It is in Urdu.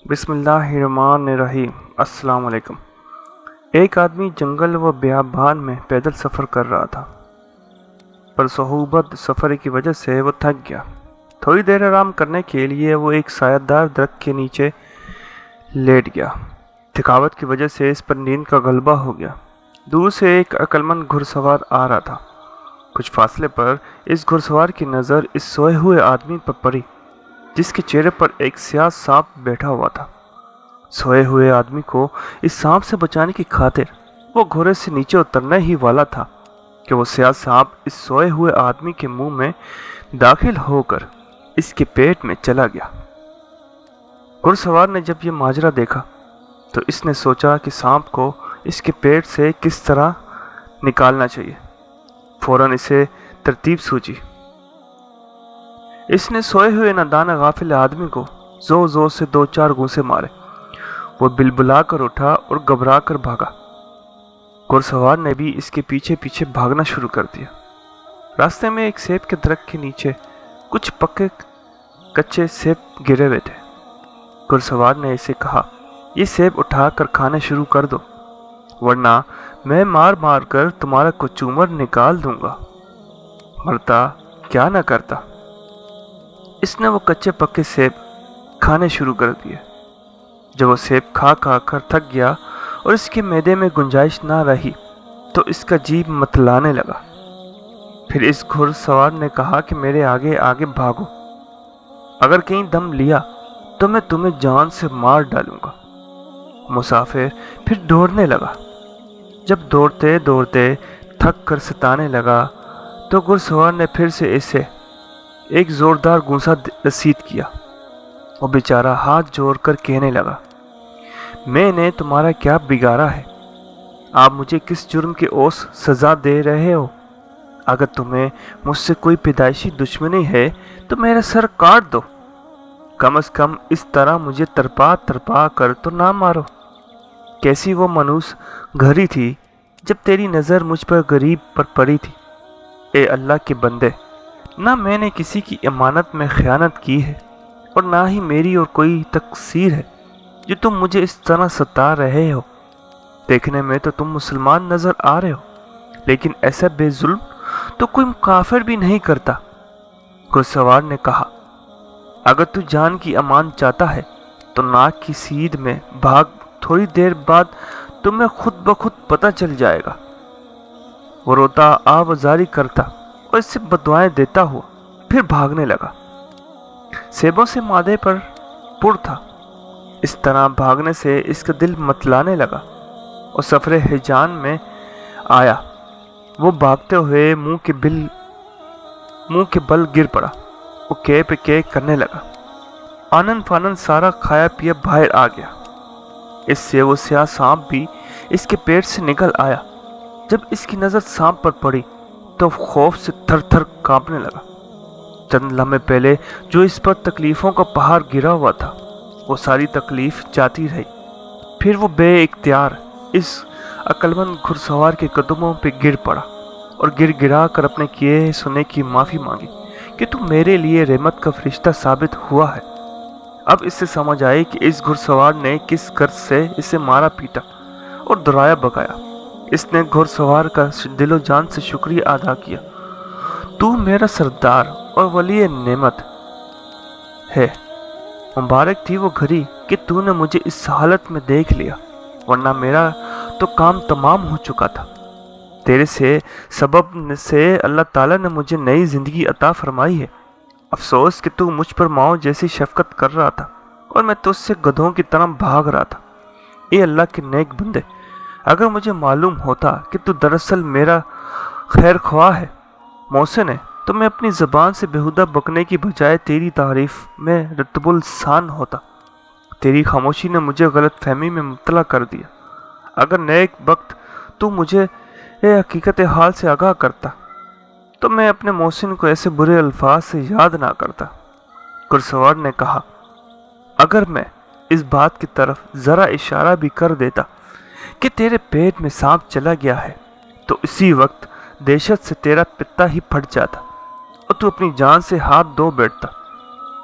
بسم اللہ الرحمن الرحیم۔ السلام علیکم۔ ایک آدمی جنگل و بیابان میں پیدل سفر کر رہا تھا، پر صعوبت سفر کی وجہ سے وہ تھک گیا۔ تھوڑی دیر آرام کرنے کے لیے وہ ایک سایہ دار درخت کے نیچے لیٹ گیا۔ تھکاوٹ کی وجہ سے اس پر نیند کا غلبہ ہو گیا۔ دور سے ایک عقلمند گھڑ سوار آ رہا تھا۔ کچھ فاصلے پر اس گھڑ سوار کی نظر اس سوئے ہوئے آدمی پر پڑی، جس کے چہرے پر ایک سیاہ سانپ بیٹھا ہوا تھا۔ سوئے ہوئے آدمی کو اس سانپ سے بچانے کی خاطر وہ گھوڑے سے نیچے اترنے ہی والا تھا کہ وہ سیاہ سانپ اس سوئے ہوئے آدمی کے منہ میں داخل ہو کر اس کے پیٹ میں چلا گیا۔ گھڑ سوار نے جب یہ ماجرا دیکھا تو اس نے سوچا کہ سانپ کو اس کے پیٹ سے کس طرح نکالنا چاہیے۔ فوراً اسے ترتیب سوچی۔ اس نے سوئے ہوئے نادان غافل آدمی کو زور زور سے 2-4 گھونسے مارے۔ وہ بلبلا کر اٹھا اور گھبرا کر بھاگا۔ گھڑ سوار نے بھی اس کے پیچھے پیچھے بھاگنا شروع کر دیا۔ راستے میں ایک سیب کے درخت کے نیچے کچھ پکے کچے سیب گرے ہوئے تھے۔ گھڑ سوار نے اسے کہا، یہ سیب اٹھا کر کھانے شروع کر دو، ورنہ میں مار مار کر تمہارا کچومر نکال دوں گا۔ مرتا کیا نہ کرتا۔ اس نے وہ کچے پکے سیب کھانے شروع کر دیے۔ جب وہ سیب کھا کر تھک گیا اور اس کے معدے میں گنجائش نہ رہی تو اس کا جیب متلانے لگا۔ پھر اس گھڑ سوار نے کہا کہ میرے آگے آگے بھاگو، اگر کہیں دم لیا تو میں تمہیں جان سے مار ڈالوں گا۔ مسافر پھر دوڑنے لگا۔ جب دوڑتے دوڑتے تھک کر ستانے لگا تو گھڑ سوار نے پھر سے اسے ایک زوردار گھونسا رسید کیا۔ وہ بیچارہ ہاتھ جوڑ کر کہنے لگا، میں نے تمہارا کیا بگاڑا ہے؟ آپ مجھے کس جرم کی اوس سزا دے رہے ہو؟ اگر تمہیں مجھ سے کوئی پیدائشی دشمنی ہے تو میرا سر کاٹ دو، کم از کم اس طرح مجھے تڑپا تڑپا کر تو نہ مارو۔ کیسی وہ منوس گھڑی تھی جب تیری نظر مجھ پر غریب پر پڑی تھی۔ اے اللہ کے بندے، نہ میں نے کسی کی امانت میں خیانت کی ہے اور نہ ہی میری اور کوئی تقصیر ہے جو تم مجھے اس طرح ستا رہے ہو۔ دیکھنے میں تو تم مسلمان نظر آ رہے ہو، لیکن ایسا بے ظلم تو کوئی کافر بھی نہیں کرتا۔ گھڑ سوار نے کہا، اگر تو جان کی امان چاہتا ہے تو ناک کی سیدھ میں بھاگ، تھوڑی دیر بعد تمہیں خود بخود پتہ چل جائے گا۔ وہ روتا آوازاری کرتا اور اس سے بددعائیں دیتا ہوا پھر بھاگنے لگا۔ سیبوں سے معدے پر پر تھا، اس طرح بھاگنے سے اس کا دل متلانے لگا اور سفر ہیجان میں آیا۔ وہ بھاگتے ہوئے منہ کے بل گر پڑا۔ وہ کے پہ کے کرنے لگا۔ آنن فانن سارا کھایا پیا باہر آ گیا۔ اس سے وہ سیاہ سانپ بھی اس کے پیٹ سے نکل آیا۔ جب اس کی نظر سانپ پر پڑی تو خوف سے تھر تھر کانپنے لگا۔ چند لمحے پہلے جو اس پر تکلیفوں کا پہاڑ گرا ہوا تھا، وہ ساری تکلیف جاتی رہی۔ پھر وہ بے اختیار اس عقلمند گھڑ سوار کے قدموں پہ گر پڑا اور گر گرا کر اپنے کیے سنے کی معافی مانگی کہ تو میرے لیے رحمت کا فرشتہ ثابت ہوا ہے۔ اب اس سے سمجھ آئی کہ اس گھڑ سوار نے کس غرض سے اسے مارا پیٹا اور درایا بگایا۔ اس نے گھڑ سوار کا دل و جان سے شکریہ ادا کیا۔ تو میرا سردار اور ولی نعمت ہے، مبارک تھی وہ گھڑی کہ تو نے مجھے اس حالت میں دیکھ لیا، ورنہ میرا تو کام تمام ہو چکا تھا۔ تیرے سے سبب سے اللہ تعالیٰ نے مجھے نئی زندگی عطا فرمائی ہے۔ افسوس کہ تو مجھ پر ماؤں جیسی شفقت کر رہا تھا اور میں تجھ سے گدھوں کی طرح بھاگ رہا تھا۔ اے اللہ کے نیک بندے، اگر مجھے معلوم ہوتا کہ تو دراصل میرا خیر خواہ ہے، محسن ہے، تو میں اپنی زبان سے بےہودہ بکنے کی بجائے تیری تعریف میں رتب السان ہوتا۔ تیری خاموشی نے مجھے غلط فہمی میں مبتلا کر دیا۔ اگر نیک وقت تو مجھے حقیقت حال سے آگاہ کرتا تو میں اپنے محسن کو ایسے برے الفاظ سے یاد نہ کرتا۔ گھڑ سوار نے کہا، اگر میں اس بات کی طرف ذرا اشارہ بھی کر دیتا کہ تیرے پیٹ میں سانپ چلا گیا ہے تو اسی وقت دہشت سے تیرا پتا ہی پھٹ جاتا اور تو اپنی جان سے ہاتھ دھو بیٹھتا۔